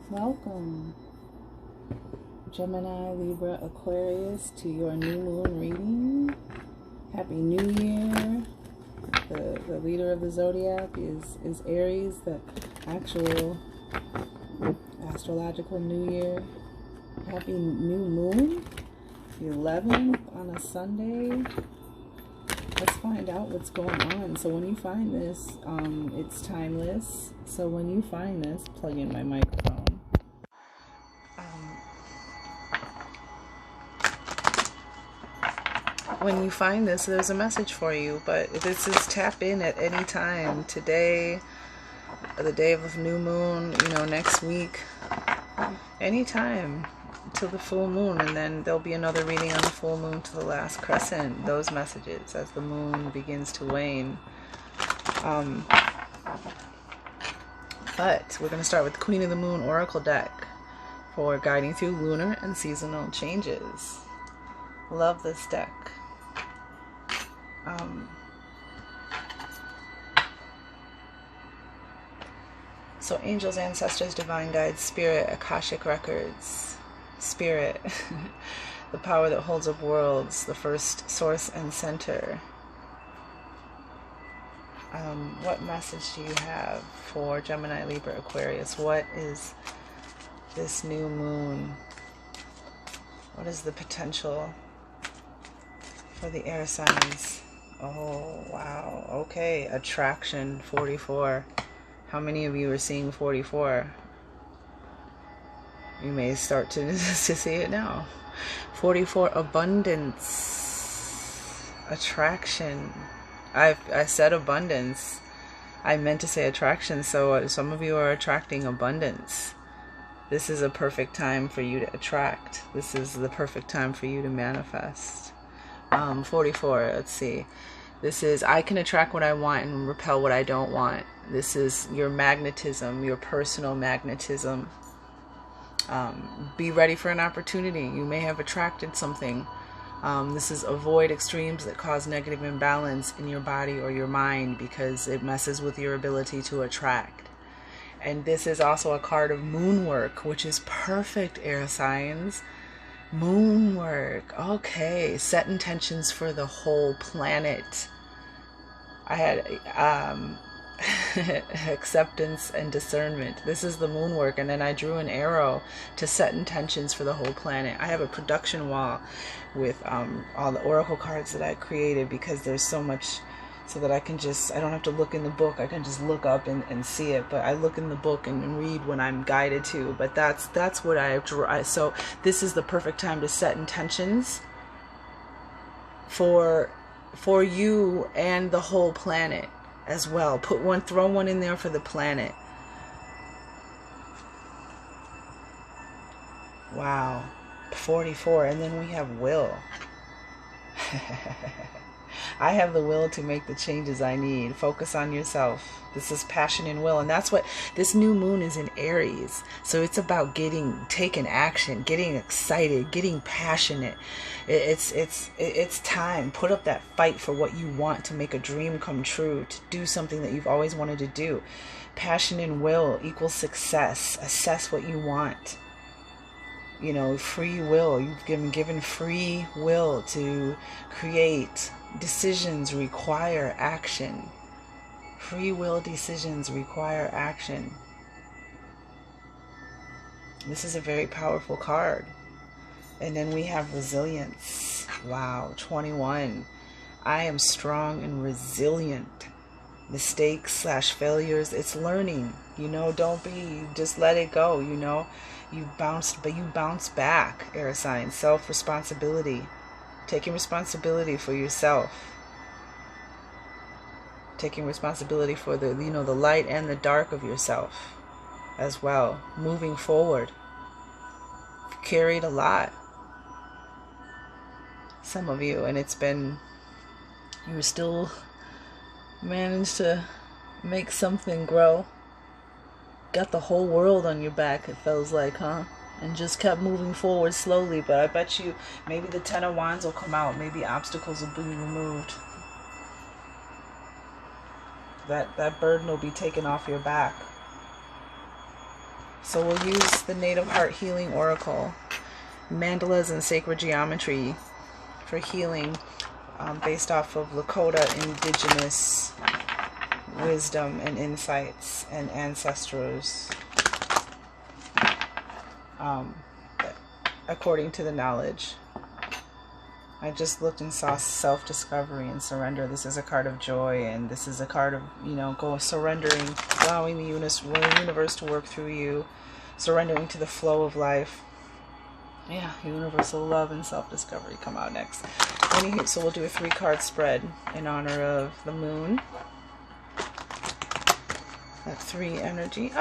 Welcome, Gemini, Libra, Aquarius, to your new moon reading. Happy New Year. The leader of the zodiac is Aries, the actual astrological new year. Happy new moon, the 11th on a Sunday. Let's find out what's going on. So when you find this, it's timeless. So when you find this, plug in my microphone. When you find this, there's a message for you, but this is tap in at any time. Today, the day of new moon, next week, anytime till the full moon, and then there'll be another reading on the full moon to the last crescent. Those messages as the moon begins to wane. But we're going to start with the Queen of the Moon Oracle deck for guiding through lunar and seasonal changes. Love this deck. So angels, ancestors, divine guides, spirit, Akashic records, spirit, the power that holds up worlds, the first source and center. What message do you have for Gemini, Libra, Aquarius? What is this new moon? What is the potential for the air signs? Oh, wow. Okay. Attraction 44. How many of you are seeing 44? You may start to see it now. 44, abundance, attraction. I said abundance. I meant to say attraction. So some of you are attracting abundance. This is a perfect time for you to attract. This is the perfect time for you to manifest. 44, let's see. This is, I can attract what I want and repel what I don't want. This is your magnetism, your personal magnetism. Be ready for an opportunity. You may have attracted something. This is avoid extremes that cause negative imbalance in your body or your mind, because it messes with your ability to attract. And this is also a card of moon work, which is perfect, air signs. Moon work. Okay. Set intentions for the whole planet. I had acceptance and discernment. This is the moon work. And then I drew an arrow to set intentions for the whole planet. I have a production wall with all the oracle cards that I created, because there's so much, so that I don't have to look in the book. I can just look up and see it. But I look in the book and read when I'm guided to. But that's what I drew. So this is the perfect time to set intentions for you and the whole planet as well. Throw one in there for the planet. Wow. 44. And then we have will. I have the will to make the changes I need. Focus on yourself. This is passion and will. And that's what this new moon is in Aries. So it's about taking action, getting excited, getting passionate. It's time. Put up that fight for what you want, to make a dream come true, to do something that you've always wanted to do. Passion and will equals success. Assess what you want. Free will. You've been given free will to create. Decisions require action. Free will decisions require action. This is a very powerful card. And then we have resilience. Wow, 21. I am strong and resilient. Mistakes / failures, it's learning. Just let it go. You bounce back, air sign. Self-responsibility. Taking responsibility for yourself. Taking responsibility for the light and the dark of yourself as well. Moving forward. Carried a lot. Some of you, and you still managed to make something grow. Got the whole world on your back, it feels like, huh? And just kept moving forward slowly. But I bet you maybe the 10 of Wands will come out. Maybe obstacles will be removed. That burden will be taken off your back. So we'll use the Native Heart Healing Oracle, mandalas and sacred geometry for healing, based off of Lakota indigenous wisdom and insights and ancestors, according to the knowledge. I just looked and saw self-discovery and surrender. This is a card of joy, and this is a card of, go surrendering, allowing the universe to work through you, surrendering to the flow of life. Yeah, universal love and self-discovery come out next. Anywho, so we'll do a 3-card spread in honor of the moon. That 3 energy.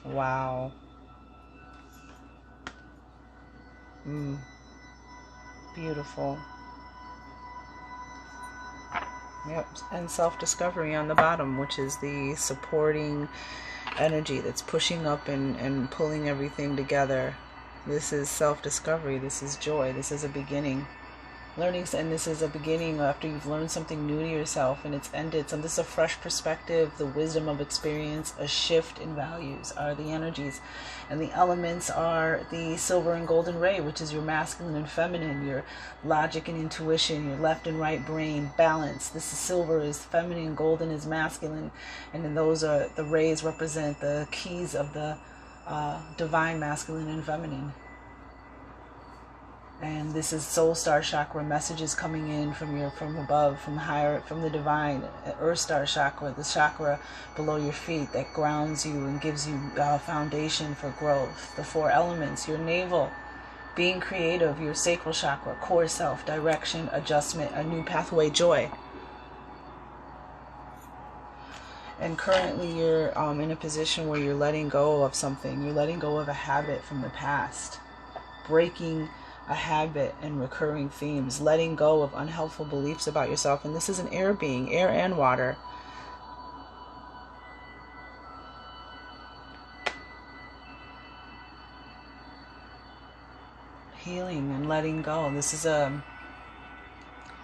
Wow. Beautiful. Yep, and self-discovery on the bottom, which is the supporting energy that's pushing up and pulling everything together. This is self-discovery. This is joy. This is a beginning. Learnings, and this is a beginning after you've learned something new to yourself and it's ended. So this is a fresh perspective, the wisdom of experience, a shift in values are the energies. And the elements are the silver and golden ray, which is your masculine and feminine, your logic and intuition, your left and right brain, balance. This is silver is feminine, golden is masculine. And then those are, the rays represent the keys of the divine masculine and feminine. And this is soul star chakra, messages coming in from above, from higher, from the divine. Earth star chakra, the chakra below your feet that grounds you and gives you a foundation for growth. The 4 elements, your navel, being creative, your sacral chakra, core self, direction, adjustment, a new pathway, joy. And currently you're in a position where you're letting go of something. You're letting go of a habit from the past, breaking a habit and recurring themes, letting go of unhelpful beliefs about yourself. And this is an air being, air and water. Healing and letting go. This is what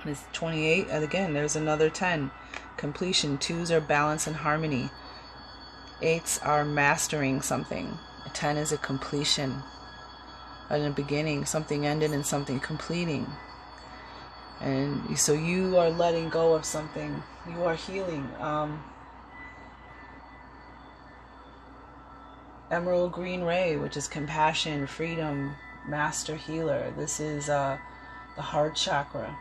is 28? And again, there's another 10. Completion. 2s are balance and harmony. 8s are mastering something. A 10 is a completion. In the beginning, something ended and something completing. And so you are letting go of something. You are healing. Emerald green ray, which is compassion, freedom, master healer. This is the heart chakra.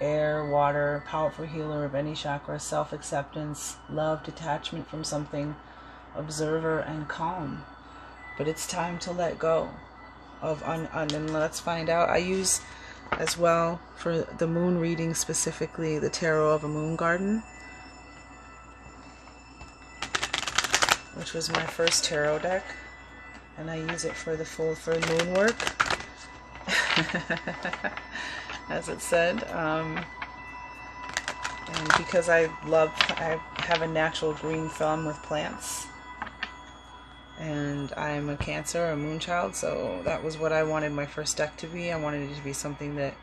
Air, water, powerful healer of any chakra. Self-acceptance, love, detachment from something, observer, and calm. But it's time to let go. And let's find out. I use as well for the moon reading, specifically the tarot of a moon garden, which was my first tarot deck, and I use it for the for moon work, as it said. And because I have a natural green thumb with plants. And I'm a Cancer, a moon child, so that was what I wanted my first deck to be. I wanted it to be something that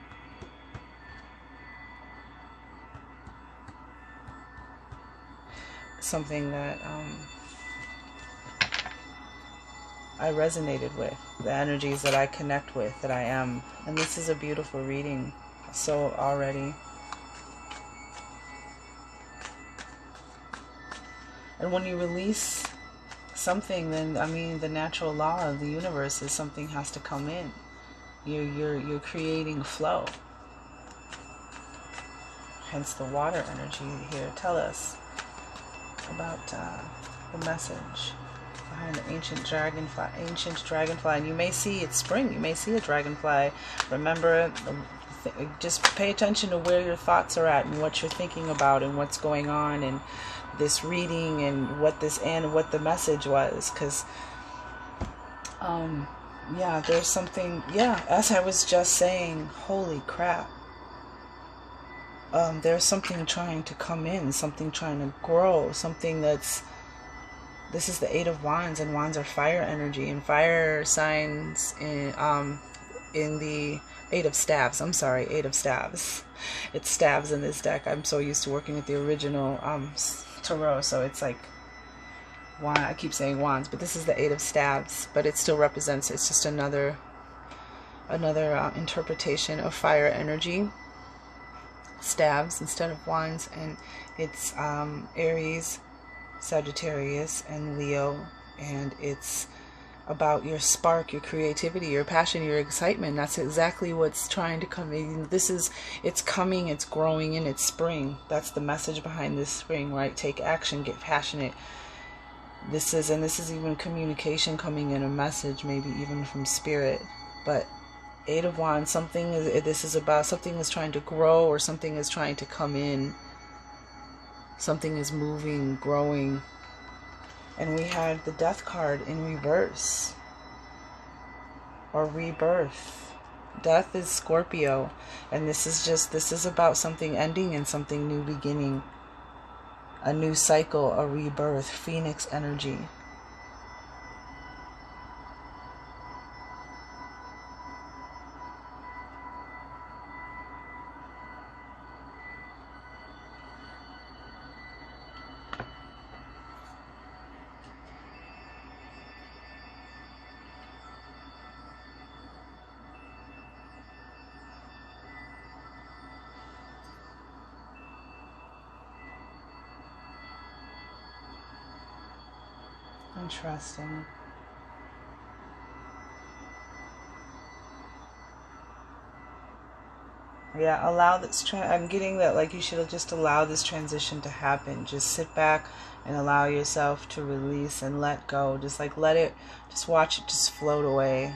I resonated with, the energies that I connect with, that I am. And this is a beautiful reading, so already. And when you release something, then the natural law of the universe is something has to come in. You're creating flow. Hence the water energy here. Tell us about the message behind the ancient dragonfly. And you may see it's spring. You may see a dragonfly. Remember, just pay attention to where your thoughts are at and what you're thinking about and what's going on in this reading and what the message was, because there's something, as I was just saying, holy crap, there's something trying to come in, something trying to grow, something that's this is the Eight of Wands, and wands are fire energy, and fire signs in the Eight of Staves. I'm sorry, Eight of Staves. It's staves in this deck. I'm so used to working with the original tarot, so it's like wand. I keep saying wands, but this is the Eight of Staves, but it still represents, it's just another interpretation of fire energy. Staves instead of wands, and it's Aries, Sagittarius, and Leo, and it's about your spark, your creativity, your passion, your excitement. That's exactly what's trying to come in. It's coming, it's growing, and it's spring. That's the message behind this spring, right? Take action, get passionate. This is even communication coming in, a message, maybe even from spirit. But Eight of Wands, this is about something is trying to grow, or something is trying to come in. Something is moving, growing. And we had the Death card in reverse, or rebirth. Death is Scorpio, and this is about something ending and something new beginning. A new cycle, a rebirth, Phoenix energy. Interesting. Yeah, allow this. I'm getting that, like, you should just allow this transition to happen. Just sit back and allow yourself to release and let go. Just like let it, just watch it just float away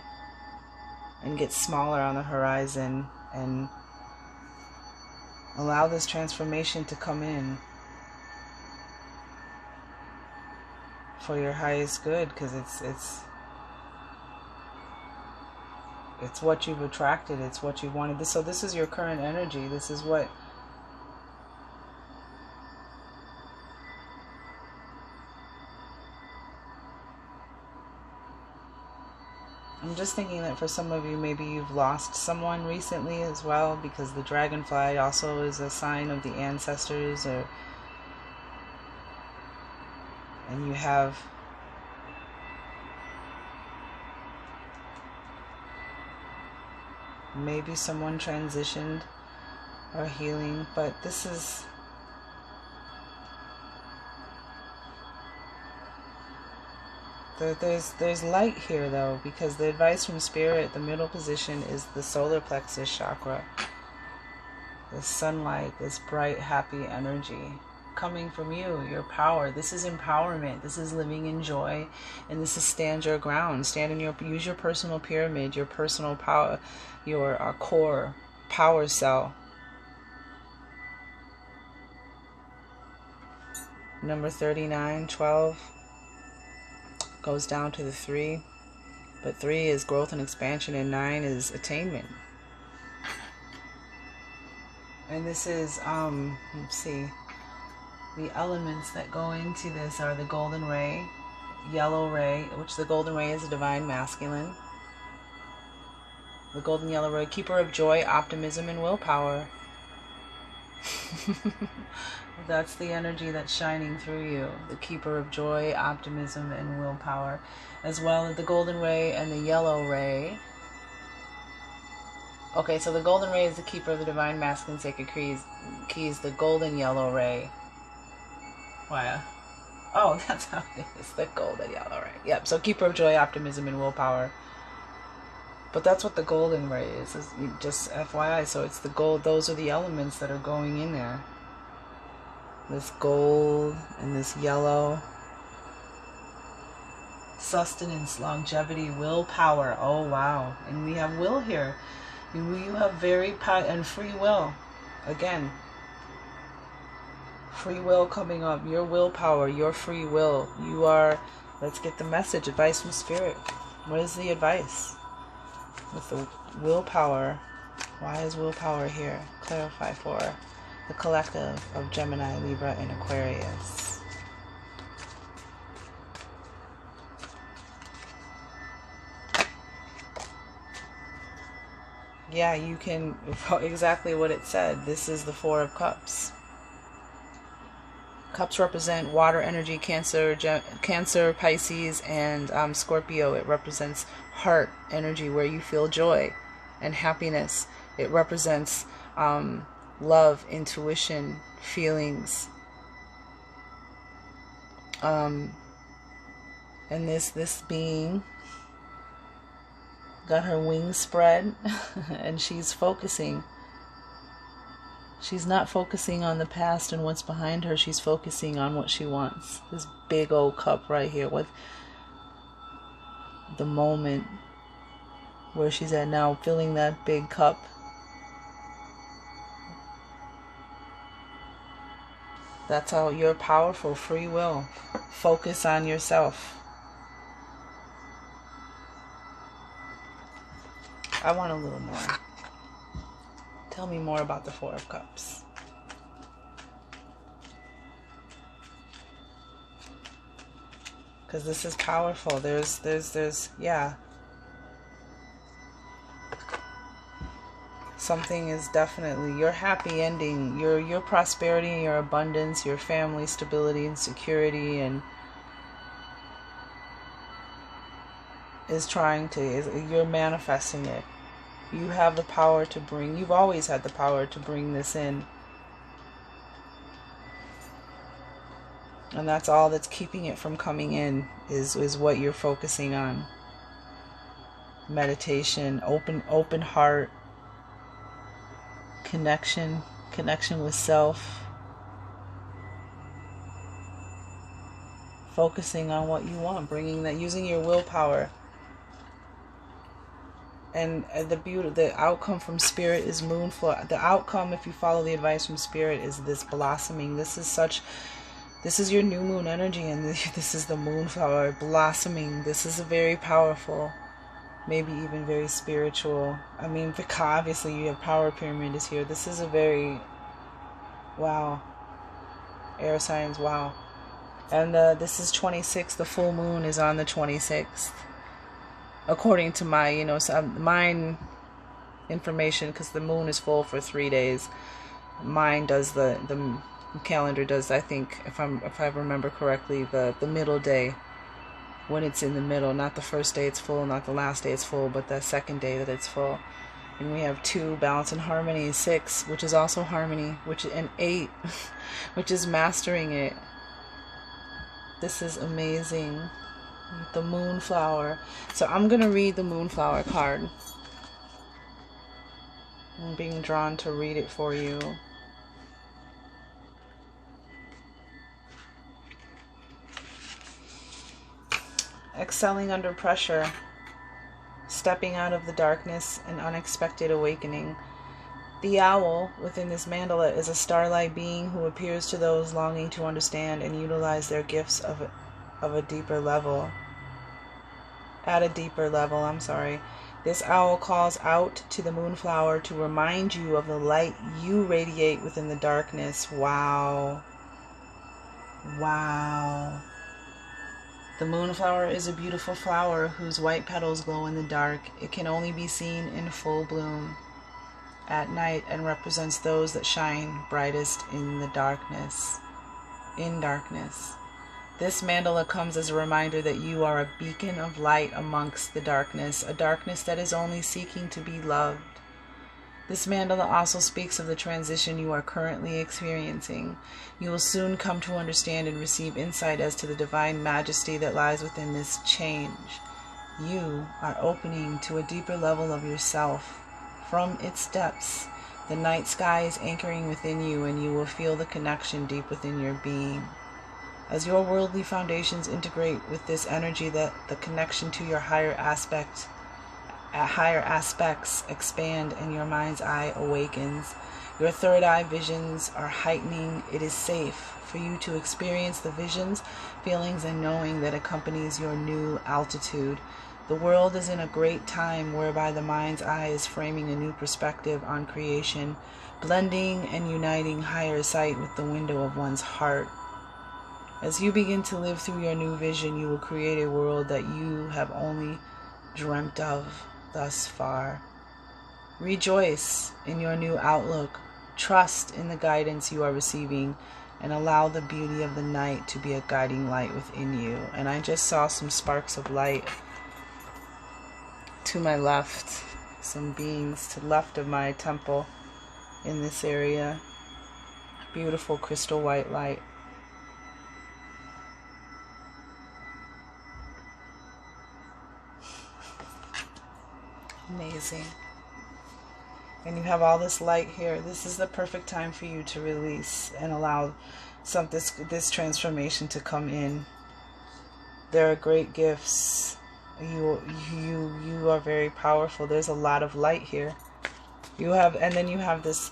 and get smaller on the horizon, and allow this transformation to come in for your highest good, because it's what you've attracted, it's what you wanted. So this is your current energy. This is what I'm just thinking that for some of you, maybe you've lost someone recently as well, because the dragonfly also is a sign of the ancestors, and you have maybe someone transitioned or healing, but this is there's light here though, because the advice from spirit, the middle position is the solar plexus chakra, the sunlight, this bright happy energy coming from you, your power. This is empowerment. This is living in joy, and this is stand your ground. Stand in your, use your personal pyramid, your personal power, your core power cell. Number 39, 12 goes down to the 3, but 3 is growth and expansion, and 9 is attainment. And this is let's see. The elements that go into this are the golden ray, yellow ray, which the golden ray is a divine masculine. The golden yellow ray, keeper of joy, optimism, and willpower. That's the energy that's shining through you. The keeper of joy, optimism, and willpower. As well as the golden ray and the yellow ray. Okay, so the golden ray is the keeper of the divine masculine sacred keys. The golden yellow ray. Wow. Oh, that's how it is. The golden yellow ray. Yep. So keeper of joy, optimism, and willpower. But that's what the golden ray is just FYI. So it's the gold. Those are the elements that are going in there. This gold and this yellow. Sustenance, longevity, willpower. Oh, wow. And we have will here. You have and free will. Again. Free will coming up, your willpower, your free will. You are, let's get the message, advice from spirit. What is the advice? With the willpower, why is willpower here? Clarify for the collective of Gemini, Libra, and Aquarius. Yeah, you can, exactly what it said. This is the Four of Cups. Cups represent water energy, Cancer, Pisces, and Scorpio. It represents heart energy, where you feel joy and happiness. It represents love, intuition, feelings. And this being got her wings spread and she's focusing. She's not focusing on the past and what's behind her. She's focusing on what she wants. This big old cup right here with the moment where she's at now, filling that big cup. That's how you're powerful. Free will. Focus on yourself. I want a little more. Tell me more about the Four of Cups. Because this is powerful. There's, yeah. Something is definitely, your happy ending, your prosperity, your abundance, your family stability and security, and you're manifesting it. You have the power to bring, you've always had the power to bring this in. And that's all that's keeping it from coming in, is what you're focusing on. Meditation, open heart, connection with self. Focusing on what you want, bringing that, using your willpower. And the outcome from Spirit is moonflower. The outcome, if you follow the advice from Spirit, is this blossoming. This is your new moon energy, and this is the moonflower blossoming. This is a very powerful, maybe even very spiritual. I mean, obviously you have power pyramid is here. This is a very, wow, air signs, wow. And this is 26. The full moon is on the 26th. According to my, mine information, because the moon is full for 3 days. Mine does the calendar does, I think, if I remember correctly, the middle day, when it's in the middle, not the first day it's full, not the last day it's full, but the second day that it's full. And we have 2, balance and harmony, 6, which is also harmony, and 8, which is mastering it. This is amazing. The moonflower. So I'm going to read the moonflower card. I'm being drawn to read it for you. Excelling under pressure. Stepping out of the darkness, an unexpected awakening. The owl within this mandala is a starlight being who appears to those longing to understand and utilize their gifts of a deeper level. At a deeper level, I'm sorry. This owl calls out to the moonflower to remind you of the light you radiate within the darkness. Wow. Wow. The moonflower is a beautiful flower whose white petals glow in the dark. It can only be seen in full bloom at night and represents those that shine brightest in the darkness. In darkness. This mandala comes as a reminder that you are a beacon of light amongst the darkness, a darkness that is only seeking to be loved. This mandala also speaks of the transition you are currently experiencing. You will soon come to understand and receive insight as to the divine majesty that lies within this change. You are opening to a deeper level of yourself. From its depths, the night sky is anchoring within you, and you will feel the connection deep within your being. As your worldly foundations integrate with this energy, that the connection to your higher aspects expand and your mind's eye awakens. Your third eye visions are heightening. It is safe for you to experience the visions, feelings, and knowing that accompanies your new altitude. The world is in a great time whereby the mind's eye is framing a new perspective on creation, blending and uniting higher sight with the window of one's heart. As you begin to live through your new vision, you will create a world that you have only dreamt of thus far. Rejoice in your new outlook. Trust in the guidance you are receiving, and allow the beauty of the night to be a guiding light within you. And I just saw some sparks of light to my left, some beings to the left of my temple in this area. Beautiful crystal white light. Amazing. And you have all this light here. This is the perfect time for you to release and allow this transformation to come in. There are great gifts. You are very powerful. There's a lot of light here. And then you have this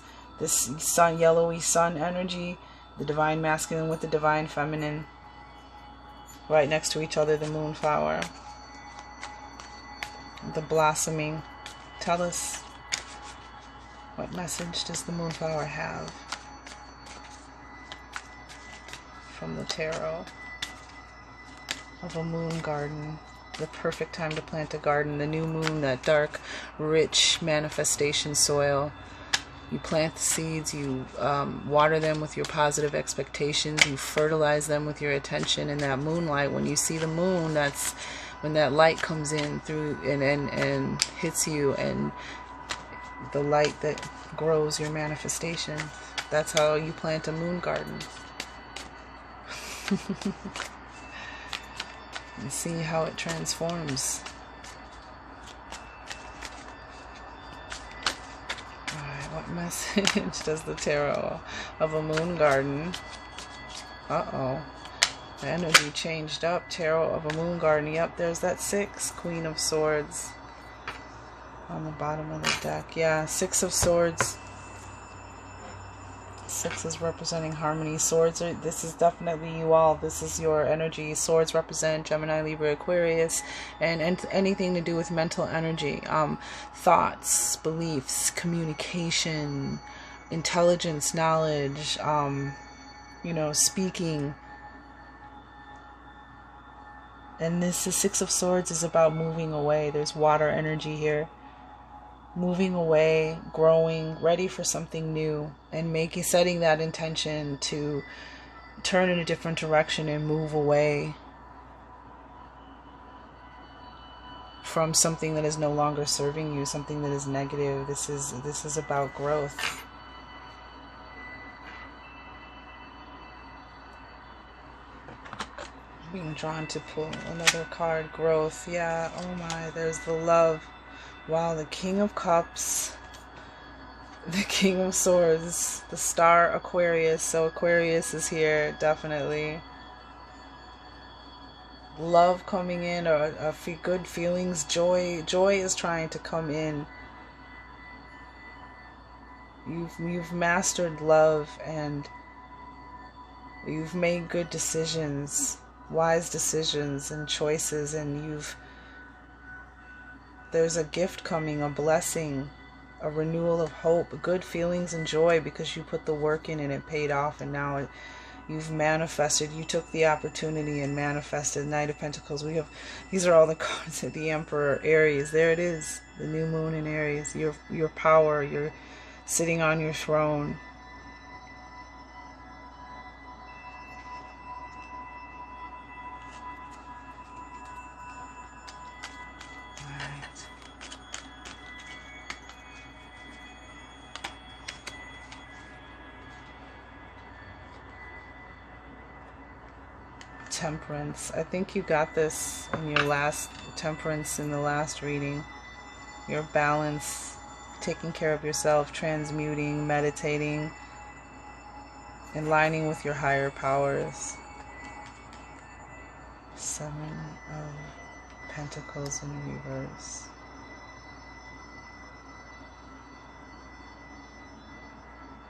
sun, yellowy sun energy, the divine masculine with the divine feminine, right next to each other. The moonflower, the blossoming. Tell us, what message does the moonflower have from the tarot of a moon garden? The perfect time to plant a garden. The new moon, that dark, rich manifestation soil. You plant the seeds, you water them with your positive expectations, you fertilize them with your attention. And that moonlight, when you see the moon, that's when that light comes in through and hits you, and the light that grows your manifestation. That's how you plant a moon garden. And see how it transforms. Alright, what message does the tarot of a moon garden? Uh-oh. The energy changed up. Tarot of a moon garden. Yep, there's that 6. Queen of Swords. On the bottom of the deck. Yeah, 6 of Swords. 6 is representing harmony. Swords are, this is definitely you all. This is your energy. Swords represent Gemini, Libra, Aquarius, and anything to do with mental energy. Thoughts, beliefs, communication, intelligence, knowledge, speaking. And this is 6 of Swords is about moving away. There's water energy here. Moving away, growing, ready for something new, and setting that intention to turn in a different direction and move away from something that is no longer serving you, something that is negative. This is about growth. Being drawn to pull another card. Growth. Yeah, oh my, there's the love. Wow, the King of Cups, the King of Swords, the star Aquarius. So Aquarius is here, definitely. Love coming in, or good feelings, joy. Joy is trying to come in. You've mastered love, and you've made good decisions, wise decisions and choices, and there's a gift coming, a blessing, a renewal of hope, good feelings and joy, because you put the work in and it paid off, and now you've manifested. You took the opportunity and manifested. Knight of Pentacles. These are all the cards of the Emperor. Aries. There it is. The new moon in Aries. Your power. You're sitting on your throne. Temperance. I think you got this in your last Temperance in the last reading. Your balance, taking care of yourself, transmuting, meditating, aligning with your higher powers. 7 of Pentacles in reverse.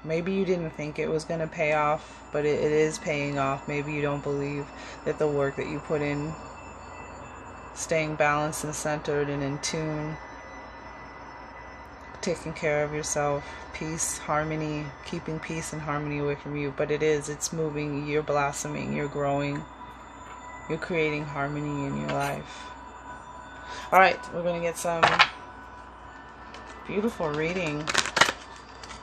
Maybe you didn't think it was going to pay off, but it is paying off. Maybe you don't believe that the work that you put in, staying balanced and centered and in tune, taking care of yourself, peace, harmony, keeping peace and harmony away from you. But it's moving, you're blossoming, you're growing, you're creating harmony in your life. Alright, we're going to get some Beautiful reading,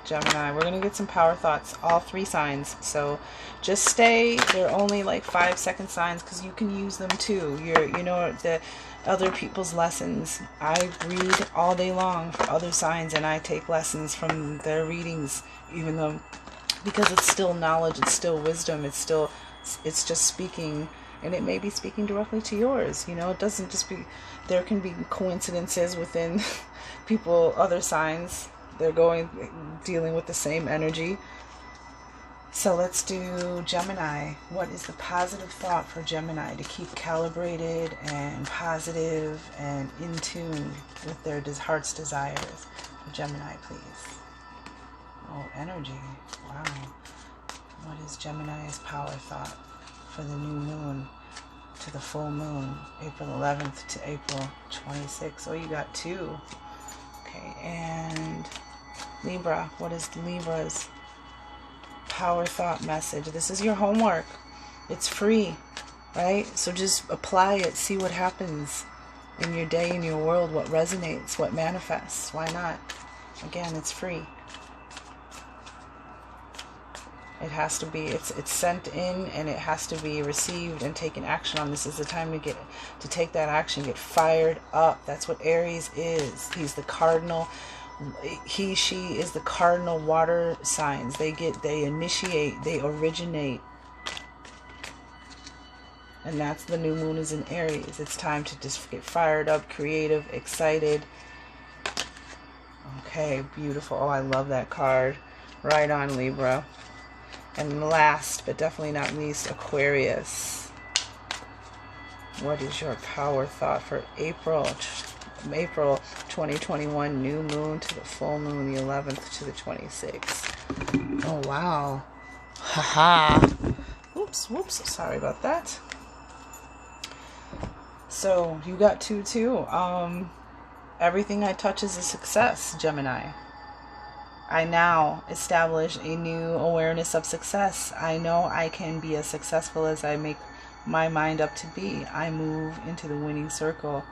Gemini. We're going to get some power thoughts, all 3 signs. So just stay. They're only like 5-second signs because you can use them too. You know, the other people's lessons. I read all day long for other signs, and I take lessons from their readings, even though, because it's still knowledge, it's still wisdom, it's just speaking, and it may be speaking directly to yours. You know, it doesn't just be, there can be coincidences within people, other signs. They're dealing with the same energy. So let's do Gemini. What is the positive thought for Gemini to keep calibrated and positive and in tune with their heart's desires? Gemini, please. Oh, energy. Wow. What is Gemini's power thought for the new moon to the full moon, April 11th to April 26th? Oh, you got 2. Okay, and Libra. What is Libra's power thought message? This is your homework. It's free, right? So just apply it. See what happens in your day, in your world, what resonates, what manifests. Why not? Again, it's free. It has to be, it's sent in, and it has to be received and taken action on. This is the time to take that action, get fired up. That's what Aries is. He's the cardinal. She is the cardinal water signs. They initiate, they originate. And that's the new moon is in Aries. It's time to just get fired up, creative, excited. Okay, beautiful. Oh, I love that card. Right on, Libra. And last, but definitely not least, Aquarius. What is your power thought for April 2021 new moon to the full moon, the 11th to the 26th? Oh, wow. Haha. Whoops. Sorry about that. So, you got 2 too. Everything I touch is a success, Gemini. I now establish a new awareness of success. I know I can be as successful as I make my mind up to be. I move into the winning circle.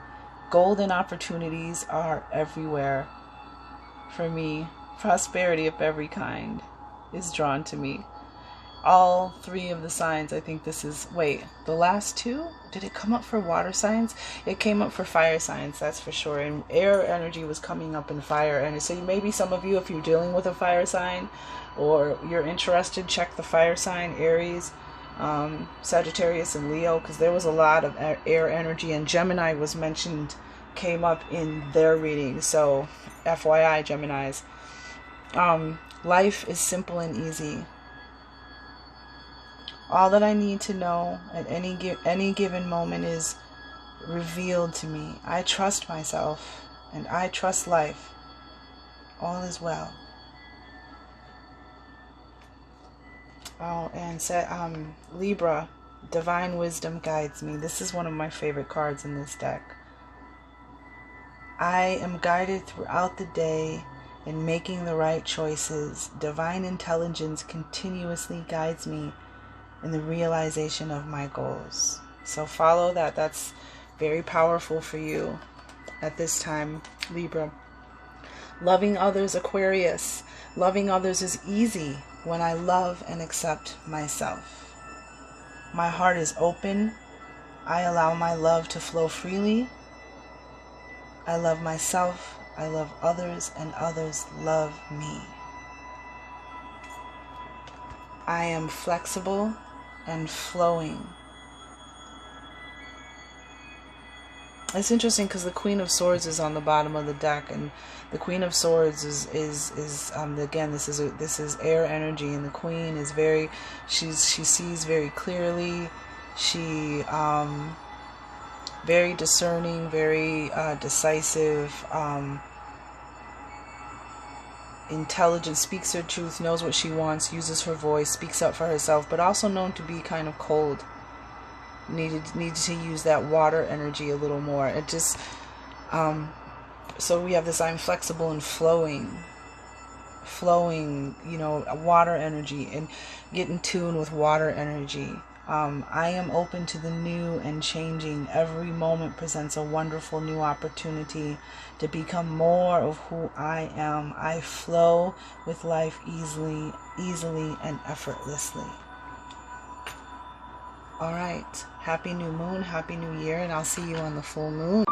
Golden opportunities are everywhere for me. Prosperity of every kind is drawn to me. All 3 of the signs, I think this is, wait, the last 2? Did it come up for water signs? It came up for fire signs, that's for sure. And air energy was coming up in fire. And so maybe some of you, if you're dealing with a fire sign or you're interested, check the fire sign, Aries, Sagittarius, and Leo, because there was a lot of air energy. And Gemini was mentioned, came up in their reading. So FYI, Geminis. Life is simple and easy. All that I need to know at any given moment is revealed to me. I trust myself and I trust life. All is well. Oh, and Libra, divine wisdom guides me. This is one of my favorite cards in this deck. I am guided throughout the day in making the right choices. Divine intelligence continuously guides me in the realization of my goals. So follow that. That's very powerful for you at this time, Libra. Loving others, Aquarius. Loving others is easy when I love and accept myself. My heart is open. I allow my love to flow freely. I love myself. I love others, and others love me. I am flexible and flowing. It's interesting because the Queen of Swords is on the bottom of the deck, and the Queen of Swords is again, this is air energy, and the Queen is she sees very clearly. She very discerning, very decisive, intelligent, speaks her truth, knows what she wants, uses her voice, speaks up for herself, but also known to be kind of cold. Needed to use that water energy a little more. It just so we have this, I'm flexible and flowing, you know, water energy, and get in tune with water energy. I am open to the new and changing. Every moment presents a wonderful new opportunity to become more of who I am. I flow with life easily and effortlessly. All right. Happy new moon, happy new year, and I'll see you on the full moon.